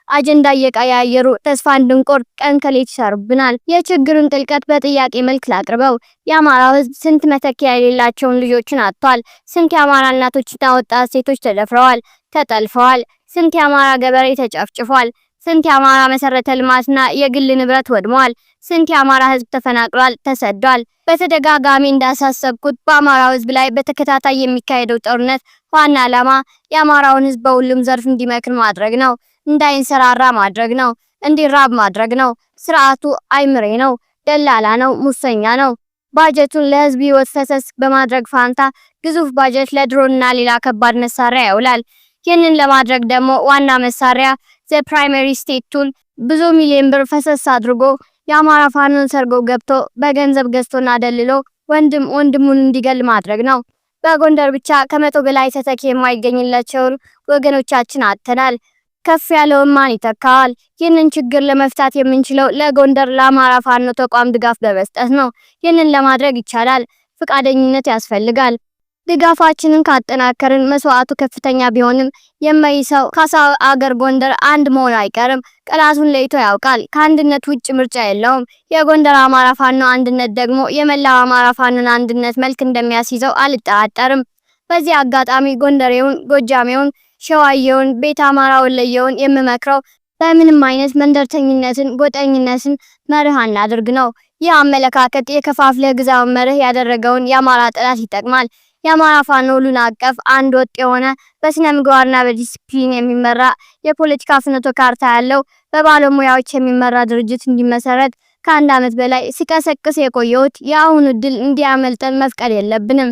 አጀንዳ እየቀያየሩ ተስፋ እንድንቆርጥ ቀን ከሌት ይሰሩብናል። የችግሩን ጥልቀት በጥያቄ መልክ ላቅርበው። የአማራው ህዝብ ስንት መተኪያ የሌላቸውን ልጆችን አጥቷል። ስንት የአማራ እናቶችና ወጣት ሴቶች ተደፍረዋል፣ ተጠልፈዋል። ስንት የአማራ ገበሬ ተጨፍጭፏል። ስንት የአማራ መሰረተ ልማትና የግል ንብረት ወድሟል። ስንት የአማራ ህዝብ ተፈናቅሏል፣ ተሰዷል። በተደጋጋሚ እንዳሳሰብኩት በአማራው ህዝብ ላይ በተከታታይ የሚካሄደው ጦርነት ዋና ዓላማ የአማራውን ህዝብ በሁሉም ዘርፍ እንዲመክን ማድረግ ነው። እንዳይንሰራራ ማድረግ ነው። እንዲራብ ማድረግ ነው። ስርዓቱ አይምሬ ነው፣ ደላላ ነው፣ ሙሰኛ ነው። ባጀቱን ለህዝብ ህይወት ፈሰስ በማድረግ ፋንታ ግዙፍ ባጀት ለድሮንና ሌላ ከባድ መሳሪያ ያውላል። ይህንን ለማድረግ ደግሞ ዋና መሳሪያ ዘ ፕራይመሪ ስቴት ቱል ብዙ ሚሊዮን ብር ፈሰስ አድርጎ የአማራ ፋኖን ሰርጎ ገብቶ በገንዘብ ገዝቶና ደልሎ ወንድሙን እንዲገል ማድረግ ነው። በጎንደር ብቻ ከ100 በላይ ተተኪ የማይገኝላቸውን ወገኖቻችን አጥተናል። ከፍ ያለውን ማን ይተካዋል? ይህንን ችግር ለመፍታት የምንችለው ለጎንደር ለአማራ ፋኖ ተቋም ድጋፍ በመስጠት ነው። ይህንን ለማድረግ ይቻላል። ፍቃደኝነት ያስፈልጋል። ድጋፋችንን ካጠናከርን መስዋዕቱ ከፍተኛ ቢሆንም የማይሰው ካሳ አገር ጎንደር አንድ መሆን አይቀርም። ቀላቱን ለይቶ ያውቃል። ከአንድነት ውጭ ምርጫ የለውም። የጎንደር አማራ ፋኖ አንድነት ደግሞ የመላው አማራ ፋኖን አንድነት መልክ እንደሚያስይዘው አልጠራጠርም። በዚህ አጋጣሚ ጎንደሬውን፣ ጎጃሜውን፣ ሸዋየውን፣ ቤት አማራ ወለየውን የምመክረው በምንም አይነት መንደርተኝነትን፣ ጎጠኝነትን መርህ አናድርግ ነው። ይህ አመለካከት የከፋፍለህ ግዛውን መርህ ያደረገውን የአማራ ጠላት ይጠቅማል። የአማራ ፋኖ ሁሉን አቀፍ አንድ ወጥ የሆነ በስነ ምግባርና በዲሲፕሊን የሚመራ የፖለቲካ ፍኖተ ካርታ ያለው በባለሙያዎች የሚመራ ድርጅት እንዲመሰረት ከ1 ዓመት በላይ ሲቀሰቅስ የቆየሁት የአሁኑ ድል እንዲያመልጠን መፍቀድ የለብንም።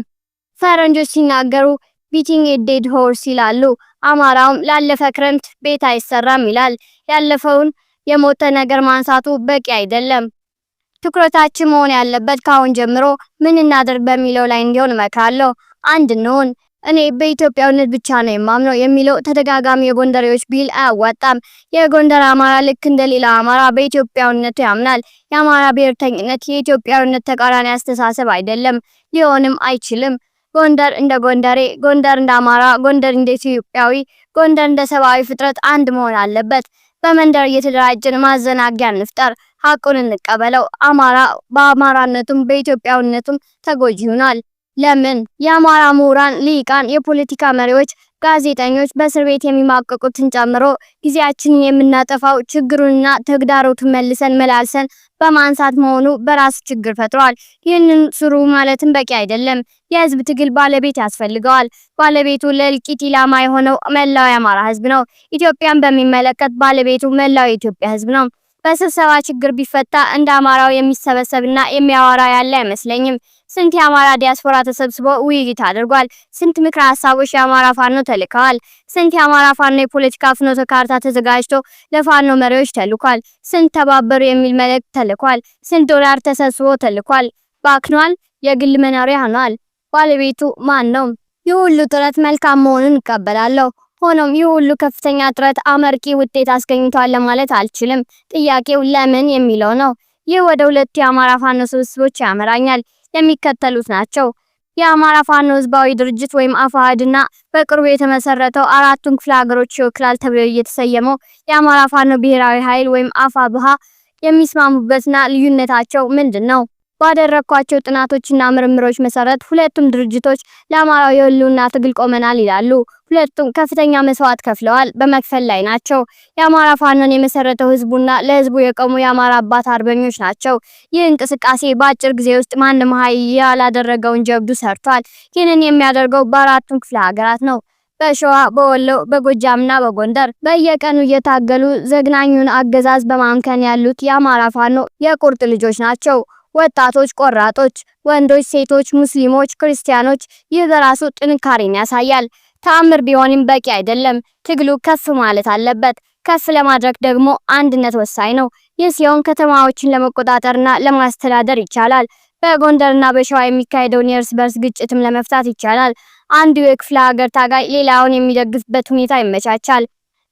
ፈረንጆች ሲናገሩ ቢቲንግ ኤ ዴድ ሆርስ ይላሉ። አማራውም ላለፈ ክረምት ቤት አይሰራም ይላል። ያለፈውን የሞተ ነገር ማንሳቱ በቂ አይደለም። ትኩረታችን መሆን ያለበት ካሁን ጀምሮ ምን እናደርግ በሚለው ላይ እንዲሆን እመክራለሁ። አንድ እንሁን። እኔ በኢትዮጵያዊነት ብቻ ነው የማምነው የሚለው ተደጋጋሚ የጎንደሬዎች ቢል አያዋጣም። የጎንደር አማራ ልክ እንደሌላ አማራ በኢትዮጵያዊነቱ ያምናል። የአማራ ብሔርተኝነት የኢትዮጵያዊነት ተቃራኒ አስተሳሰብ አይደለም፣ ሊሆንም አይችልም። ጎንደር እንደ ጎንደሬ፣ ጎንደር እንደ አማራ፣ ጎንደር እንደ ኢትዮጵያዊ፣ ጎንደር እንደ ሰብአዊ ፍጥረት አንድ መሆን አለበት። በመንደር እየተደራጀን ማዘናጊያ እንፍጠር። ሀቁን እንቀበለው። አማራ በአማራነቱም በኢትዮጵያዊነቱም ተጎጂ ይሆናል። ለምን? የአማራ ምሁራን፣ ሊቃን፣ የፖለቲካ መሪዎች ጋዜጠኞች በእስር ቤት የሚማቀቁትን ጨምሮ ጊዜያችንን የምናጠፋው ችግሩንና ተግዳሮቱን መልሰን መላልሰን በማንሳት መሆኑ በራሱ ችግር ፈጥሯል። ይህንን ስሩ ማለትም በቂ አይደለም። የህዝብ ትግል ባለቤት ያስፈልገዋል። ባለቤቱ ለእልቂት ኢላማ የሆነው መላው የአማራ ህዝብ ነው። ኢትዮጵያን በሚመለከት ባለቤቱ መላው የኢትዮጵያ ህዝብ ነው። በስብሰባ ችግር ቢፈታ እንደ አማራው የሚሰበሰብና የሚያወራ ያለ አይመስለኝም። ስንት የአማራ ዲያስፖራ ተሰብስቦ ውይይት አድርጓል። ስንት ምክረ ሀሳቦች የአማራ ፋኖ ተልከዋል። ስንት የአማራ ፋኖ የፖለቲካ ፍኖተ ካርታ ተዘጋጅቶ ለፋኖ መሪዎች ተልኳል። ስንት ተባበሩ የሚል መልእክት ተልኳል። ስንት ዶላር ተሰብስቦ ተልኳል። ባክኗል። የግል መኖሪያ ሆኗል። ባለቤቱ ማን ነው? ይህ ሁሉ ጥረት መልካም መሆኑን እቀበላለሁ። ሆኖም ይህ ሁሉ ከፍተኛ ጥረት አመርቂ ውጤት አስገኝቷል ለማለት አልችልም። ጥያቄው ለምን የሚለው ነው። ይህ ወደ ሁለት የአማራ ፋኖ ስብስቦች ያመራኛል። የሚከተሉት ናቸው። የአማራ ፋኖ ህዝባዊ ድርጅት ወይም አፋሕድና በቅርቡ የተመሰረተው አራቱን ክፍለ ሀገሮች ይወክላል ተብሎ የተሰየመው የአማራ ፋኖ ብሔራዊ ኃይል ወይም አፋብኃ የሚስማሙበትና ልዩነታቸው ምንድን ነው? ባደረኳቸው ጥናቶችና ምርምሮች መሰረት ሁለቱም ድርጅቶች ለአማራው የህልውና ትግል ቆመናል ይላሉ። ሁለቱም ከፍተኛ መስዋዕት ከፍለዋል፣ በመክፈል ላይ ናቸው። የአማራ ፋኖን የመሰረተው ህዝቡና ለህዝቡ የቆሙ የአማራ አባት አርበኞች ናቸው። ይህ እንቅስቃሴ በአጭር ጊዜ ውስጥ ማንም ኃይል ያላደረገውን ጀብዱ ሰርቷል። ይህንን የሚያደርገው በአራቱም ክፍለ ሀገራት ነው። በሸዋ፣ በወሎ፣ በጎጃምና በጎንደር በየቀኑ እየታገሉ ዘግናኙን አገዛዝ በማምከን ያሉት የአማራ ፋኖ የቁርጥ ልጆች ናቸው። ወጣቶች፣ ቆራጦች፣ ወንዶች፣ ሴቶች፣ ሙስሊሞች፣ ክርስቲያኖች። ይህ በራሱ ጥንካሬን ያሳያል። ተአምር ቢሆንም በቂ አይደለም። ትግሉ ከፍ ማለት አለበት። ከፍ ለማድረግ ደግሞ አንድነት ወሳኝ ነው። ይህ ሲሆን ከተማዎችን ለመቆጣጠርና ለማስተዳደር ይቻላል። በጎንደርና በሸዋ የሚካሄደውን የእርስ በርስ ግጭትም ለመፍታት ይቻላል። አንዱ የክፍለ ሀገር ታጋይ ሌላውን የሚደግፍበት ሁኔታ ይመቻቻል።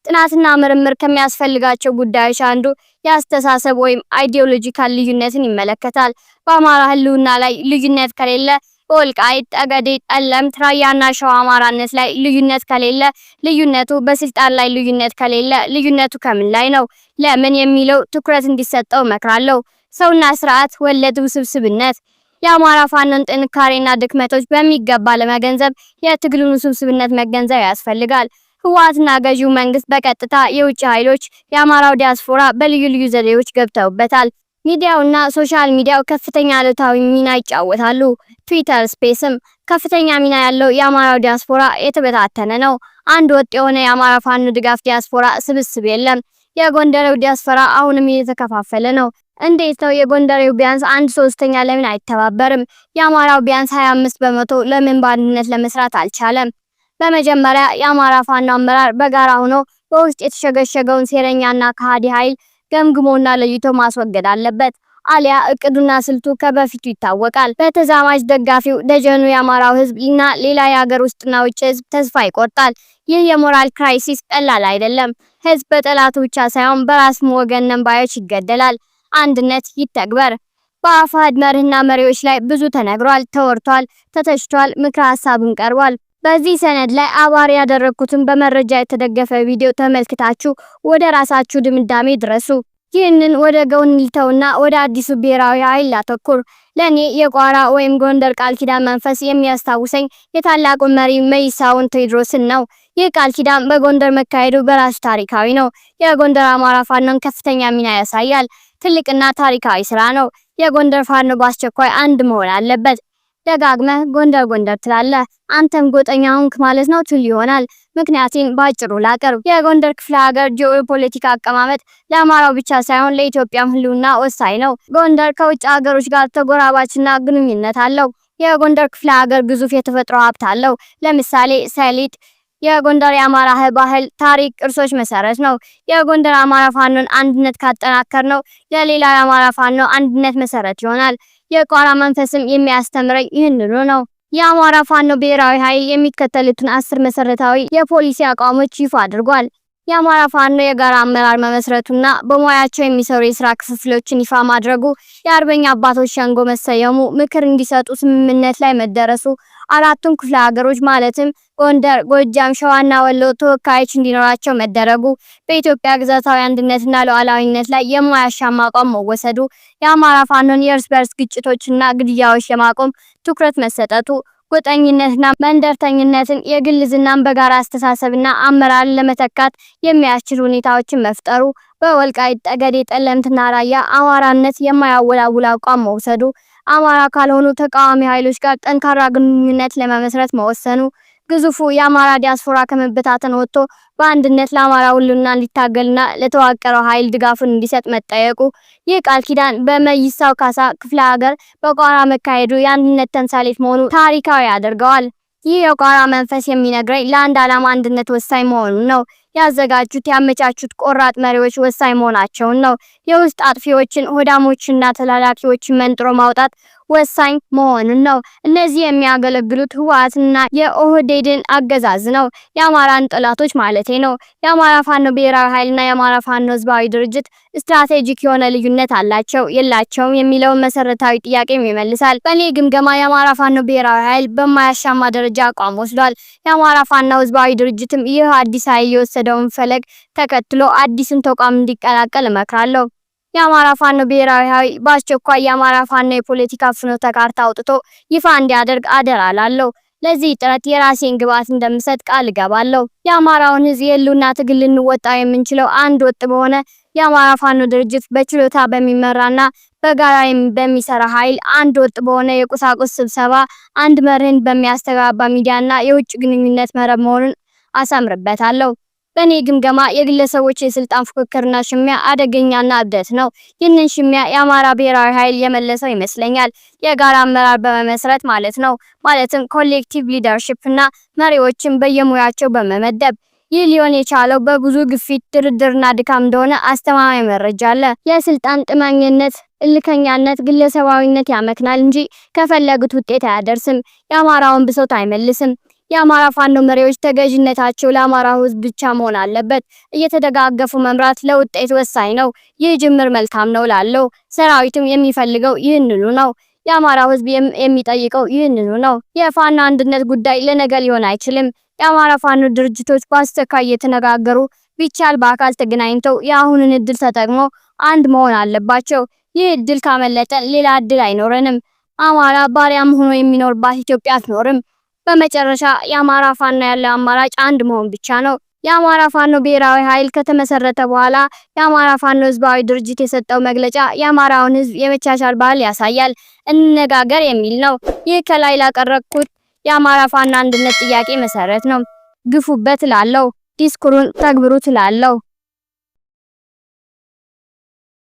ጥናትና ምርምር ከሚያስፈልጋቸው ጉዳዮች አንዱ የአስተሳሰብ ወይም አይዲዮሎጂካል ልዩነትን ይመለከታል። በአማራ ህልውና ላይ ልዩነት ከሌለ፣ በወልቃይት ጠገዴ፣ ጠለምት፣ ራያና ሸዋ አማራነት ላይ ልዩነት ከሌለ፣ ልዩነቱ በስልጣን ላይ ልዩነት ከሌለ፣ ልዩነቱ ከምን ላይ ነው? ለምን የሚለው ትኩረት እንዲሰጠው እመክራለሁ። ሰውና ስርዓት ወለድ ውስብስብነት። የአማራ ፋኖን ጥንካሬና ድክመቶች በሚገባ ለመገንዘብ የትግሉን ውስብስብነት መገንዘብ ያስፈልጋል። ህወሓትና ገዢው መንግስት በቀጥታ የውጭ ኃይሎች የአማራው ዲያስፖራ በልዩ ልዩ ዘዴዎች ገብተውበታል። ሚዲያውና ሶሻል ሚዲያው ከፍተኛ አሉታዊ ሚና ይጫወታሉ። ትዊተር ስፔስም ከፍተኛ ሚና ያለው የአማራው ዲያስፖራ የተበታተነ ነው። አንድ ወጥ የሆነ የአማራ ፋኖ ድጋፍ ዲያስፖራ ስብስብ የለም። የጎንደሬው ዲያስፖራ አሁንም እየተከፋፈለ ነው። እንዴት ነው የጎንደሬው ቢያንስ 1/3 ለምን አይተባበርም? የአማራው ቢያንስ 25 በመቶ ለምን በአንድነት ለመስራት አልቻለም? በመጀመሪያ የአማራ ፋኖ አመራር በጋራ ሆኖ በውስጥ የተሸገሸገውን ሴረኛና ከሃዲ ኃይል ገምግሞና ለይቶ ማስወገድ አለበት። አሊያ እቅዱና ስልቱ ከበፊቱ ይታወቃል። በተዛማጅ ደጋፊው ደጀኑ የአማራው ህዝብና ሌላ የሀገር ውስጥና ውጭ ህዝብ ተስፋ ይቆርጣል። ይህ የሞራል ክራይሲስ ቀላል አይደለም። ህዝብ በጠላቱ ብቻ ሳይሆን በራስ ወገን ነንባዮች ይገደላል። አንድነት ይተግበር። በአፋሕድ መርህና መሪዎች ላይ ብዙ ተነግሯል፣ ተወርቷል፣ ተተችቷል፣ ምክረ ሀሳብን ቀርቧል። በዚህ ሰነድ ላይ አባሪ ያደረኩትን በመረጃ የተደገፈ ቪዲዮ ተመልክታችሁ ወደ ራሳችሁ ድምዳሜ ድረሱ። ይህንን ወደ ጎን ልተውና ወደ አዲሱ ብሔራዊ ኃይል ላተኩር። ለኔ የቋራ ወይም ጎንደር ቃል ኪዳን መንፈስ የሚያስታውሰኝ የታላቁ መሪ መይሳውን ቴዎድሮስን ነው። ይህ ቃል ኪዳን በጎንደር መካሄዱ በራሱ ታሪካዊ ነው። የጎንደር አማራ ፋኖን ከፍተኛ ሚና ያሳያል። ትልቅና ታሪካዊ ስራ ነው። የጎንደር ፋኖ በአስቸኳይ አንድ መሆን አለበት። ደጋግመህ ጎንደር ጎንደር ትላለህ። አንተም ጎጠኛ ሆንክ ማለት ነው ትል ይሆናል። ምክንያቱም ባጭሩ ላቀርብ። የጎንደር ክፍለ ሀገር ጂኦፖለቲካ አቀማመጥ ለአማራው ብቻ ሳይሆን ለኢትዮጵያም ህልውና ወሳኝ ነው። ጎንደር ከውጭ ሀገሮች ጋር ተጎራባችና ግንኙነት አለው። የጎንደር ክፍለ ሀገር ግዙፍ የተፈጥሮ ሀብት አለው። ለምሳሌ ሰሊጥ። የጎንደር የአማራ ባህል፣ ታሪክ፣ ቅርሶች መሰረት ነው። የጎንደር አማራ ፋኖን አንድነት ካጠናከር ነው ለሌላ የአማራ ፋኖ አንድነት መሰረት ይሆናል። የቋራ መንፈስም የሚያስተምረኝ ይህንኑ ነው። የአማራ ፋኖ ብሔራዊ ኃይል የሚከተሉትን 10 መሰረታዊ የፖሊሲ አቋሞች ይፋ አድርጓል። የአማራ ፋኖ የጋራ አመራር መመስረቱና በሙያቸው የሚሰሩ የስራ ክፍፍሎችን ይፋ ማድረጉ፣ የአርበኛ አባቶች ሸንጎ መሰየሙ፣ ምክር እንዲሰጡ ስምምነት ላይ መደረሱ፣ አራቱም ክፍለ ሀገሮች ማለትም ጎንደር፣ ጎጃም፣ ሸዋና ወሎ ተወካዮች እንዲኖራቸው መደረጉ፣ በኢትዮጵያ ግዛታዊ አንድነትና ሉዓላዊነት ላይ የማያሻማ አቋም መወሰዱ፣ የአማራ ፋኖን የእርስ በርስ ግጭቶችና ግድያዎች ለማቆም ትኩረት መሰጠቱ፣ ጎጠኝነትና መንደርተኝነትን የግል ዝናን በጋራ አስተሳሰብና አመራር ለመተካት የሚያስችሉ ሁኔታዎችን መፍጠሩ፣ በወልቃይት ጠገዴ፣ ጠለምትና ራያ አማራነት የማያወላውል አቋም መውሰዱ፣ አማራ ካልሆኑ ተቃዋሚ ኃይሎች ጋር ጠንካራ ግንኙነት ለመመስረት መወሰኑ፣ ግዙፉ የአማራ ዲያስፖራ ከመበታተን ወጥቶ በአንድነት ለአማራ ሁሉና እንዲታገልና ለተዋቀረው ኃይል ድጋፉን እንዲሰጥ መጠየቁ፣ ይህ ቃል ኪዳን በመይሳው ካሳ ክፍለ ሀገር በቋራ መካሄዱ የአንድነት ተምሳሌት መሆኑ ታሪካዊ ያደርገዋል። ይህ የቋራ መንፈስ የሚነግረኝ ለአንድ ዓላማ አንድነት ወሳኝ መሆኑን ነው። ያዘጋጁት ያመቻቹት ቆራጥ መሪዎች ወሳኝ መሆናቸውን ነው። የውስጥ አጥፊዎችን ሆዳሞችና ተላላኪዎችን መንጥሮ ማውጣት ወሳኝ መሆኑን ነው። እነዚህ የሚያገለግሉት ህወሓትና የኦህዴድን አገዛዝ ነው። የአማራን ጠላቶች ማለቴ ነው። የአማራ ፋኖ ብሔራዊ ኃይልና የአማራ ፋኖ ህዝባዊ ድርጅት ስትራቴጂክ የሆነ ልዩነት አላቸው የላቸውም የሚለውን መሰረታዊ ጥያቄም ይመልሳል። በእኔ ግምገማ የአማራ ፋኖ ብሔራዊ ኃይል በማያሻማ ደረጃ አቋም ወስዷል። የአማራ ፋኖ ህዝባዊ ድርጅትም ይህ አዲስ ኃይል የወሰደውን ፈለግ ተከትሎ አዲስን ተቋም እንዲቀላቀል እመክራለሁ። የአማራ ፋኖ ብሔራዊ ኃይል በአስቸኳይ የአማራ ፋኖ የፖለቲካ ፍኖተ ካርታ አውጥቶ ይፋ እንዲያደርግ አደራ እላለሁ። ለዚህ ጥረት የራሴን ግብዓት እንደምሰጥ ቃል እገባለሁ። የአማራውን ህዝብ የህልውና ትግል ልንወጣው የምንችለው አንድ ወጥ በሆነ የአማራ ፋኖ ድርጅት በችሎታ በሚመራና በጋራ በሚሰራ ኃይል፣ አንድ ወጥ በሆነ የቁሳቁስ ስብሰባ፣ አንድ መርህን በሚያስተጋባ ሚዲያና የውጭ ግንኙነት መረብ መሆኑን አሰምርበታለሁ። በእኔ ግምገማ የግለሰቦች የስልጣን ፉክክርና ሽሚያ አደገኛና እብደት ነው። ይህንን ሽሚያ የአማራ ብሔራዊ ኃይል የመለሰው ይመስለኛል። የጋራ አመራር በመመስረት ማለት ነው። ማለትም ኮሌክቲቭ ሊደርሺፕ እና መሪዎችን በየሙያቸው በመመደብ። ይህ ሊሆን የቻለው በብዙ ግፊት፣ ድርድርና ድካም እንደሆነ አስተማማኝ መረጃ አለ። የስልጣን ጥመኝነት፣ እልከኛነት፣ ግለሰባዊነት ያመክናል እንጂ ከፈለጉት ውጤት አያደርስም። የአማራውን ብሶት አይመልስም። የአማራ ፋኖ መሪዎች ተገዥነታቸው ለአማራ ህዝብ ብቻ መሆን አለበት። እየተደጋገፉ መምራት ለውጤት ወሳኝ ነው። ይህ ጅምር መልካም ነው ላለው ሰራዊትም የሚፈልገው ይህንኑ ነው። የአማራ ህዝብ የሚጠይቀው ይህንኑ ነው። የፋኖ አንድነት ጉዳይ ለነገ ሊሆን አይችልም። የአማራ ፋኖ ድርጅቶች በአስቸኳይ እየተነጋገሩ ቢቻል በአካል ተገናኝተው የአሁንን እድል ተጠቅሞ አንድ መሆን አለባቸው። ይህ እድል ካመለጠን ሌላ እድል አይኖረንም። አማራ ባሪያም ሆኖ የሚኖርባት ኢትዮጵያ አትኖርም። በመጨረሻ የአማራ ፋኖ ያለው አማራጭ አንድ መሆን ብቻ ነው። የአማራ ፋኖ ብሔራዊ ኃይል ከተመሰረተ በኋላ የአማራ ፋኖ ህዝባዊ ድርጅት የሰጠው መግለጫ የአማራውን ህዝብ የመቻቻል ባህል ያሳያል፣ እንነጋገር የሚል ነው። ይህ ከላይ ላቀረብኩት የአማራ ፋኖ አንድነት ጥያቄ መሰረት ነው። ግፉበት እላለሁ። ዲስኩሩን ተግብሩት እላለሁ።